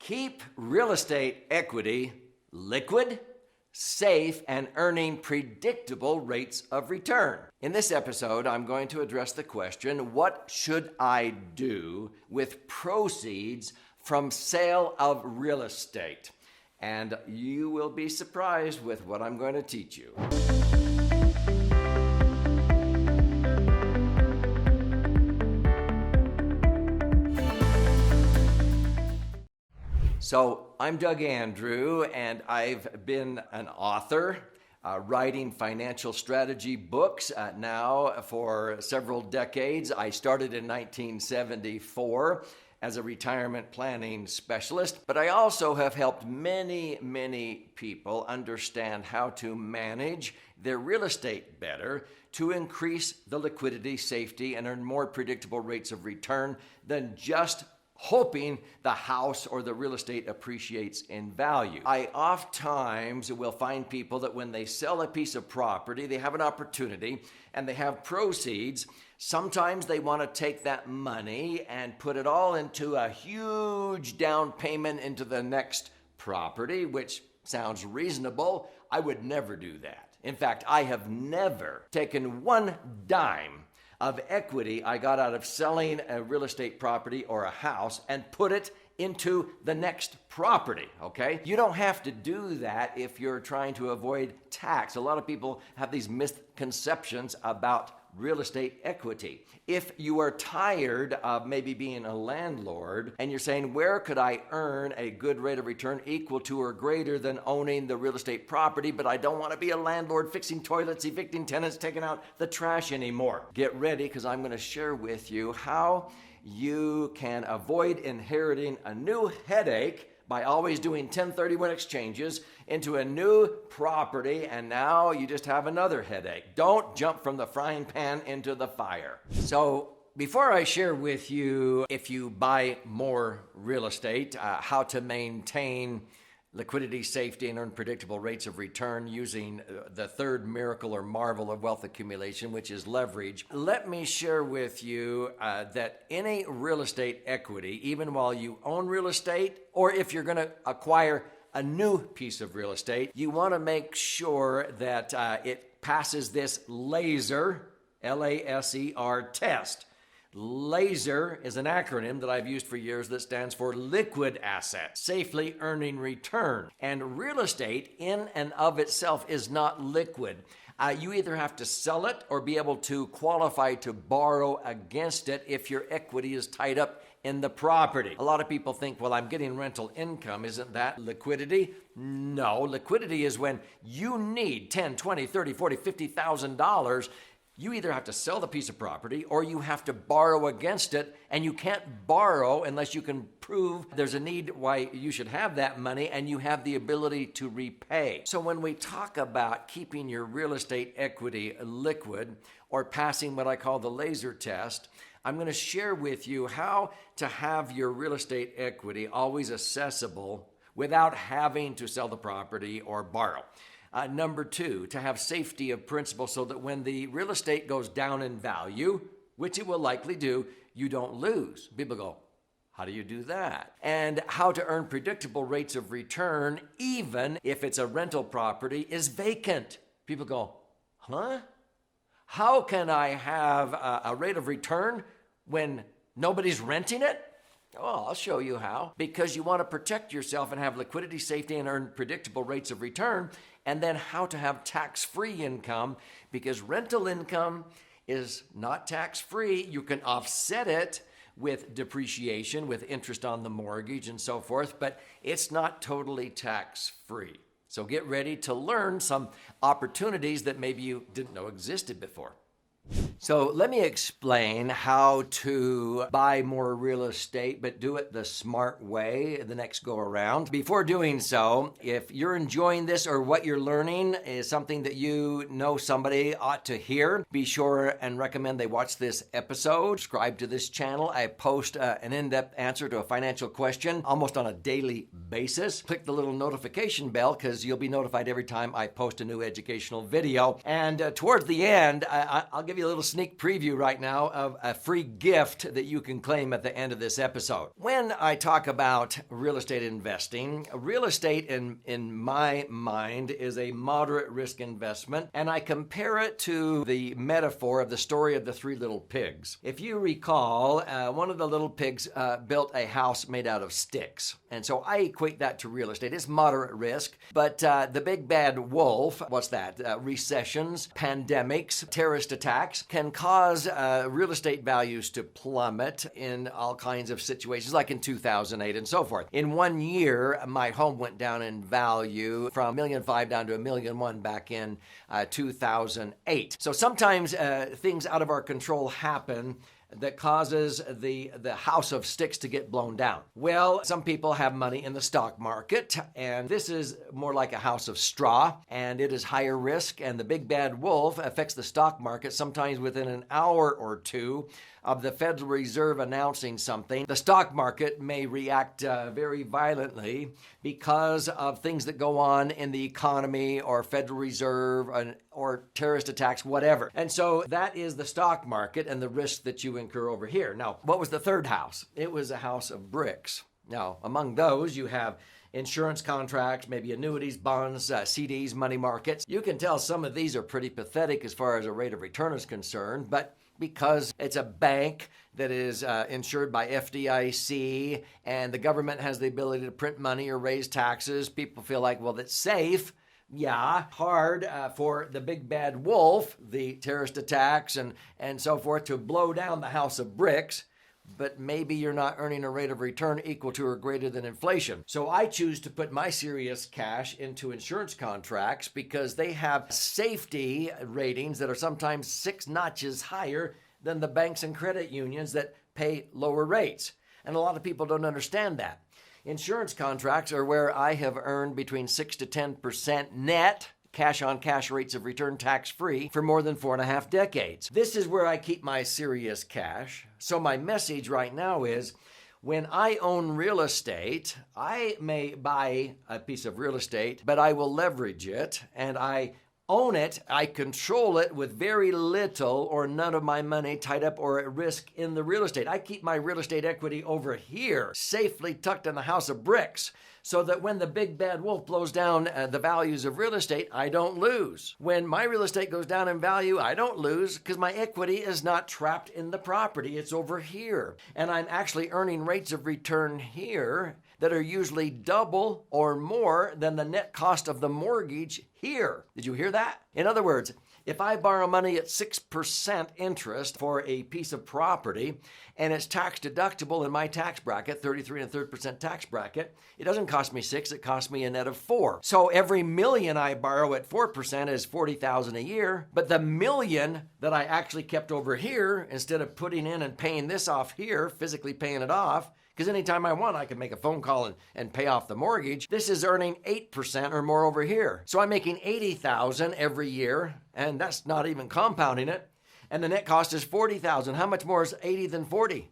Keep real estate equity liquid, safe, and earning predictable rates of return. In this episode, I'm going to address the question, what should I do with proceeds from sale of real estate? And you will be surprised with what I'm going to teach you. So I'm Doug Andrew, and I've been an author, writing financial strategy books now for several decades. I started in 1974 as a retirement planning specialist, but I also have helped many people understand how to manage their real estate better to increase the liquidity, safety, and earn more predictable rates of return than just hoping the house or the real estate appreciates in value. I oftentimes will find people that when they sell a piece of property, they have an opportunity and they have proceeds. Sometimes they want to take that money and put it all into a huge down payment into the next property, which sounds reasonable. I would never do that. In fact, I have never taken one dime of equity I got out of selling a real estate property or a house and put it into the next property, okay? You don't have to do that if you're trying to avoid tax. A lot of people have these misconceptions about real estate equity. If you are tired of maybe being a landlord and you're saying, where could I earn a good rate of return equal to or greater than owning the real estate property, but I don't want to be a landlord fixing toilets, evicting tenants, taking out the trash anymore? Get ready, because I'm going to share with you how you can avoid inheriting a new headache by always doing 1031 exchanges into a new property, and now you just have another headache. Don't jump from the frying pan into the fire. So before I share with you, if you buy more real estate, how to maintain liquidity, safety, and earn predictable rates of return using the third miracle or marvel of wealth accumulation, which is leverage. Let me share with you that any real estate equity, even while you own real estate, or if you're going to acquire a new piece of real estate, you want to make sure that it passes this LASER, L-A-S-E-R test. LASER is an acronym that I've used for years that stands for liquid asset, safely earning return. And real estate in and of itself is not liquid. You either have to sell it or be able to qualify to borrow against it if your equity is tied up in the property. A lot of people think, well, I'm getting rental income. Isn't that liquidity? No, liquidity is when you need $10, $20, $30, $40, $50,000. You either have to sell the piece of property or you have to borrow against it, and you can't borrow unless you can prove there's a need why you should have that money and you have the ability to repay. So when we talk about keeping your real estate equity liquid or passing what I call the LASER test, I'm going to share with you how to have your real estate equity always accessible without having to sell the property or borrow. Number two, to have safety of principle so that when the real estate goes down in value, which it will likely do, you don't lose. People go, how do you do that? And how to earn predictable rates of return even if it's a rental property is vacant. People go, huh? How can I have a rate of return when nobody's renting it? Oh, I'll show you how. Because you want to protect yourself and have liquidity, safety, and earn predictable rates of return. And then how to have tax-free income, because rental income is not tax-free. You can offset it with depreciation, with interest on the mortgage and so forth, but it's not totally tax-free. So get ready to learn some opportunities that maybe you didn't know existed before. So let me explain how to buy more real estate, but do it the smart way the next go around. Before doing so, if you're enjoying this or what you're learning is something that you know somebody ought to hear, be sure and recommend they watch this episode. Subscribe to this channel. I post an in-depth answer to a financial question almost on a daily basis. Click the little notification bell because you'll be notified every time I post a new educational video. And towards the end, I'll give you a little sneak preview right now of a free gift that you can claim at the end of this episode. When I talk about real estate investing, real estate in my mind is a moderate risk investment, and I compare it to the metaphor of the story of the three little pigs. If you recall, one of the little pigs built a house made out of sticks, and so I equate that to real estate. It's moderate risk, but the big bad wolf, what's that? Recessions, pandemics, terrorist attacks can cause real estate values to plummet in all kinds of situations, like in 2008 and so forth. In 1 year, my home went down in value from $1.5 million down to $1.1 million back in 2008. So sometimes things out of our control happen that causes the house of sticks to get blown down. Well, some people have money in the stock market, and this is more like a house of straw, and it is higher risk, and the big bad wolf affects the stock market sometimes within an hour or two of the Federal Reserve announcing something. The stock market may react very violently because of things that go on in the economy or Federal Reserve or terrorist attacks, whatever. And so that is the stock market and the risk that you incur over here. Now, what was the third house? It was a house of bricks. Now, among those, you have insurance contracts, maybe annuities, bonds, CDs, money markets. You can tell some of these are pretty pathetic as far as a rate of return is concerned, but because it's a bank that is insured by FDIC and the government has the ability to print money or raise taxes, people feel like, well, that's safe. Yeah, hard for the big bad wolf, the terrorist attacks and so forth, to blow down the house of bricks. But maybe you're not earning a rate of return equal to or greater than inflation. So I choose to put my serious cash into insurance contracts because they have safety ratings that are sometimes 6 notches higher than the banks and credit unions that pay lower rates. And a lot of people don't understand that. Insurance contracts are where I have earned between 6 to 10% net cash-on-cash rates of return tax-free for more than 4.5 decades. This is where I keep my serious cash. So my message right now is, when I own real estate, I may buy a piece of real estate, but I will leverage it, and I own it, I control it with very little or none of my money tied up or at risk in the real estate. I keep my real estate equity over here, safely tucked in the house of bricks, so that when the big bad wolf blows down the values of real estate, I don't lose. When my real estate goes down in value, I don't lose because my equity is not trapped in the property. It's over here. And I'm actually earning rates of return here that are usually double or more than the net cost of the mortgage here. Did you hear that? In other words, if I borrow money at 6% interest for a piece of property and it's tax deductible in my tax bracket, 33 1/3% tax bracket, it doesn't cost me 6, it costs me a net of 4. So every million I borrow at 4% is $40,000 a year, but the million that I actually kept over here, instead of putting in and paying this off here, physically paying it off, because anytime I want, I can make a phone call and pay off the mortgage. This is earning 8% or more over here. So I'm making $80,000 every year, and that's not even compounding it. And the net cost is $40,000. How much more is 80 than 40?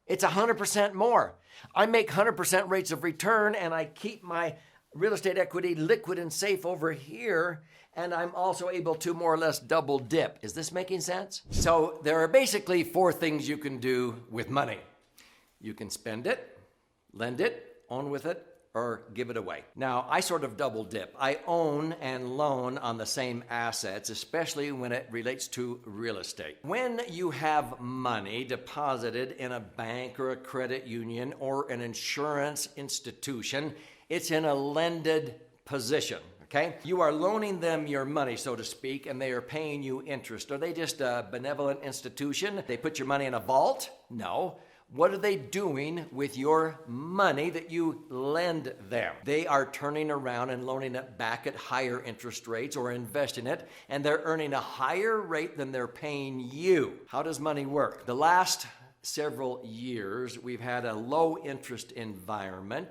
It's 100% more. I make 100% rates of return, and I keep my real estate equity liquid and safe over here, and I'm also able to more or less double dip. Is this making sense? So there are basically 4 things you can do with money. You can spend it, lend it, own with it, or give it away. Now, I sort of double dip. I own and loan on the same assets, especially when it relates to real estate. When you have money deposited in a bank or a credit union or an insurance institution, it's in a lended position. Okay? You are loaning them your money, so to speak, and they are paying you interest. Are they just a benevolent institution? They put your money in a vault? No. What are they doing with your money that you lend them? They are turning around and loaning it back at higher interest rates or investing it, and they're earning a higher rate than they're paying you. How does money work? The last several years, we've had a low interest environment,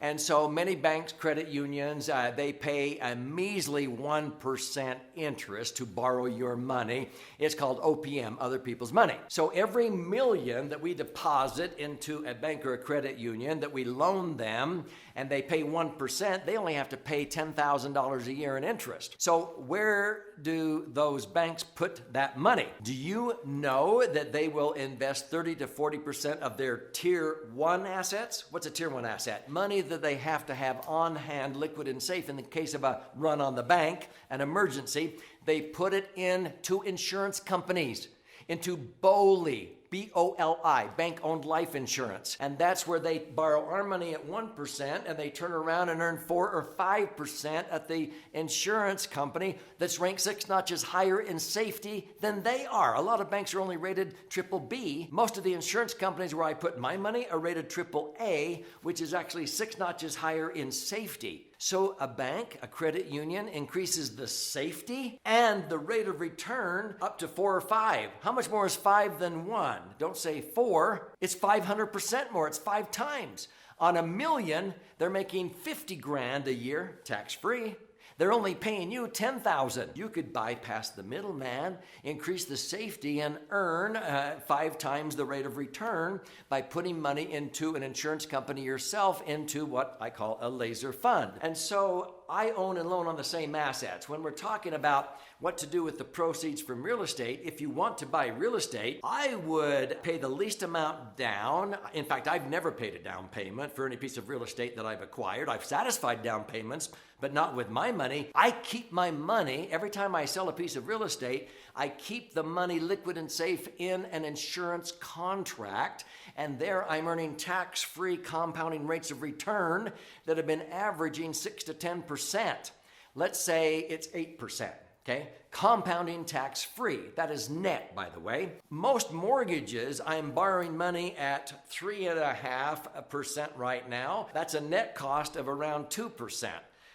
And so many banks, credit unions, they pay a measly 1% interest to borrow your money. It's called OPM, other people's money. So every million that we deposit into a bank or a credit union that we loan them and they pay 1%, they only have to pay $10,000 a year in interest. So where do those banks put that money? Do you know that they will invest 30 to 40% of their tier 1 assets? What's a tier 1 asset? Money that they have to have on hand, liquid and safe in the case of a run on the bank, an emergency. They put it into insurance companies, into BOLI, B-O-L-I, bank-owned life insurance. And that's where they borrow our money at 1% and they turn around and earn 4 or 5% at the insurance company that's ranked 6 notches higher in safety than they are. A lot of banks are only rated triple B. Most of the insurance companies where I put my money are rated triple A, which is actually 6 notches higher in safety. So a bank, a credit union, increases the safety and the rate of return up to 4 or 5. How much more is 5 than 1? Don't say 4. It's 500% more. It's 5 times. On $1 million, they're making 50 grand a year, tax-free. They're only paying you $10,000. You could bypass the middleman, increase the safety, and earn 5 times the rate of return by putting money into an insurance company yourself into what I call a laser fund. And so I own and loan on the same assets. When we're talking about what to do with the proceeds from real estate, if you want to buy real estate, I would pay the least amount down. In fact, I've never paid a down payment for any piece of real estate that I've acquired. I've satisfied down payments, but not with my money. I keep my money. Every time I sell a piece of real estate, I keep the money liquid and safe in an insurance contract, and there I'm earning tax-free compounding rates of return that have been averaging 6 to 10%. Let's say it's 8%. Okay, compounding tax-free. That is net, by the way. Most mortgages, I'm borrowing money at 3.5% right now. That's a net cost of around 2%.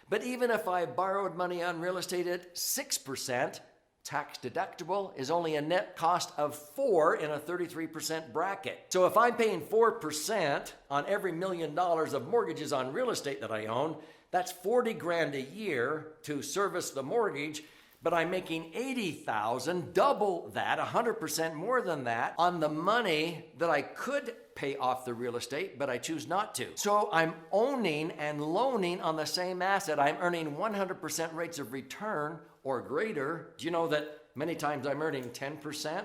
But even if I borrowed money on real estate at 6%, tax deductible is only a net cost of 4 in a 33% bracket. So if I'm paying 4% on every $1 million of mortgages on real estate that I own, that's 40 grand a year to service the mortgage. But I'm making $80,000, double that, 100% more than that, on the money that I could pay off the real estate, but I choose not to. So I'm owning and loaning on the same asset. I'm earning 100% rates of return or greater. Do you know that many times I'm earning 10%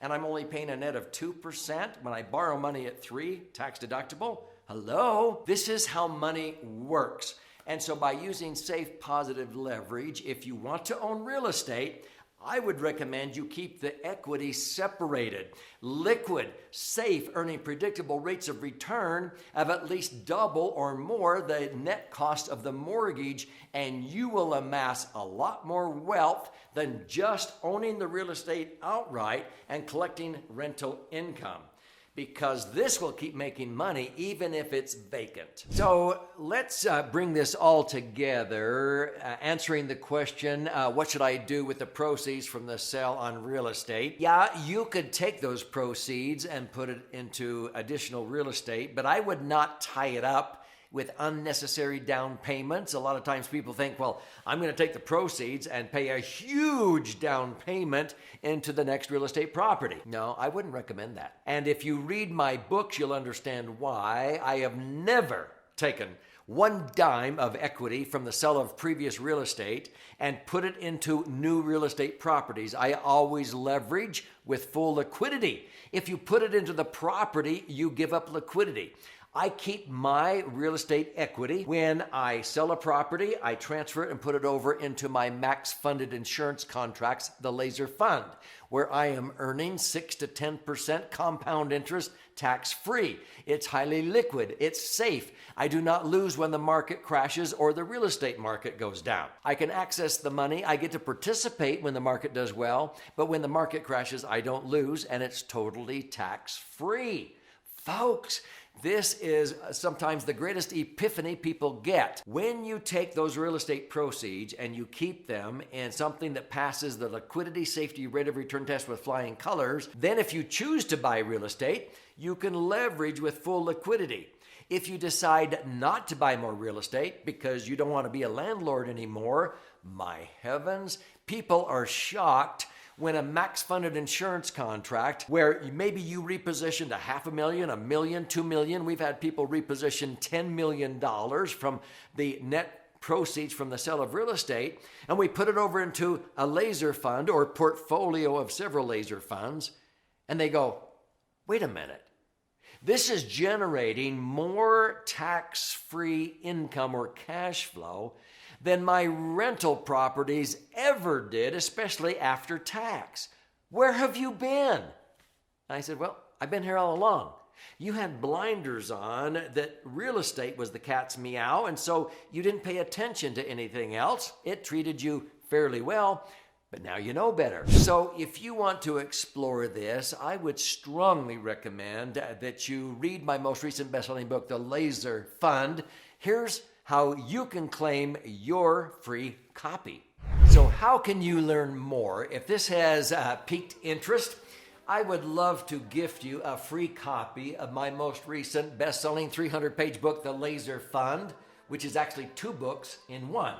and I'm only paying a net of 2% when I borrow money at 3, tax deductible? Hello? This is how money works. And so by using safe, positive leverage, if you want to own real estate, I would recommend you keep the equity separated. Liquid, safe, earning predictable rates of return of at least double or more the net cost of the mortgage, and you will amass a lot more wealth than just owning the real estate outright and collecting rental income, because this will keep making money even if it's vacant. So let's bring this all together, answering the question, what should I do with the proceeds from the sale on real estate? Yeah, you could take those proceeds and put it into additional real estate, but I would not tie it up with unnecessary down payments. A lot of times people think, well, I'm going to take the proceeds and pay a huge down payment into the next real estate property. No, I wouldn't recommend that. And if you read my books, you'll understand why. I have never taken one dime of equity from the sale of previous real estate and put it into new real estate properties. I always leverage with full liquidity. If you put it into the property, you give up liquidity. I keep my real estate equity. When I sell a property, I transfer it and put it over into my max funded insurance contracts, the laser fund, where I am earning 6 to 10% compound interest tax-free. It's highly liquid. It's safe. I do not lose when the market crashes or the real estate market goes down. I can access the money. I get to participate when the market does well, but when the market crashes, I don't lose, and it's totally tax-free. Folks, this is sometimes the greatest epiphany people get. When you take those real estate proceeds and you keep them in something that passes the liquidity, safety, rate of return test with flying colors, then if you choose to buy real estate, you can leverage with full liquidity. If you decide not to buy more real estate because you don't want to be a landlord anymore, my heavens, people are shocked when a max funded insurance contract where maybe you repositioned $500,000, $1 million, $2 million. We've had people reposition $10 million from the net proceeds from the sale of real estate, and we put it over into a laser fund or portfolio of several laser funds, and they go, wait a minute. This is generating more tax-free income or cash flow than my rental properties ever did, especially after tax. Where have you been? I said, well, I've been here all along. You had blinders on that real estate was the cat's meow, and so you didn't pay attention to anything else. It treated you fairly well, but now you know better. So if you want to explore this, I would strongly recommend that you read my most recent best-selling book, The Laser Fund. Here's how you can claim your free copy. So how can you learn more? If this has piqued interest, I would love to gift you a free copy of my most recent best-selling 300-page book, The Laser Fund, which is actually 2 books in one.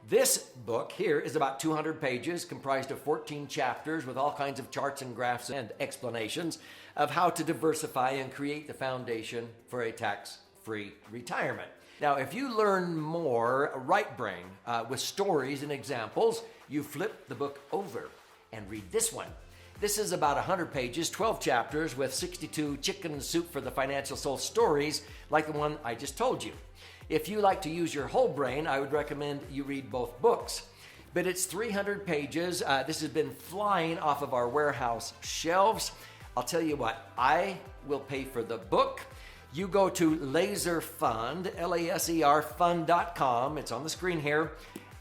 This book here is about 200 pages, comprised of 14 chapters with all kinds of charts and graphs and explanations of how to diversify and create the foundation for a tax-free retirement. Now, if you learn more right brain with stories and examples, you flip the book over and read this one. This is about 100 pages, 12 chapters with 62 chicken soup for the financial soul stories like the one I just told you. If you like to use your whole brain, I would recommend you read both books. But it's 300 pages. This has been flying off of our warehouse shelves. I'll tell you what, I will pay for the book. You go to laserfund, L-A-S-E-R, fund.com. It's on the screen here.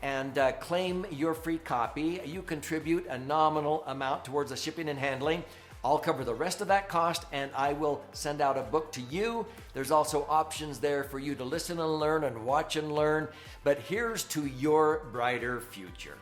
And claim your free copy. You contribute a nominal amount towards the shipping and handling. I'll cover the rest of that cost, and I will send out a book to you. There's also options there for you to listen and learn and watch and learn. But here's to your brighter future.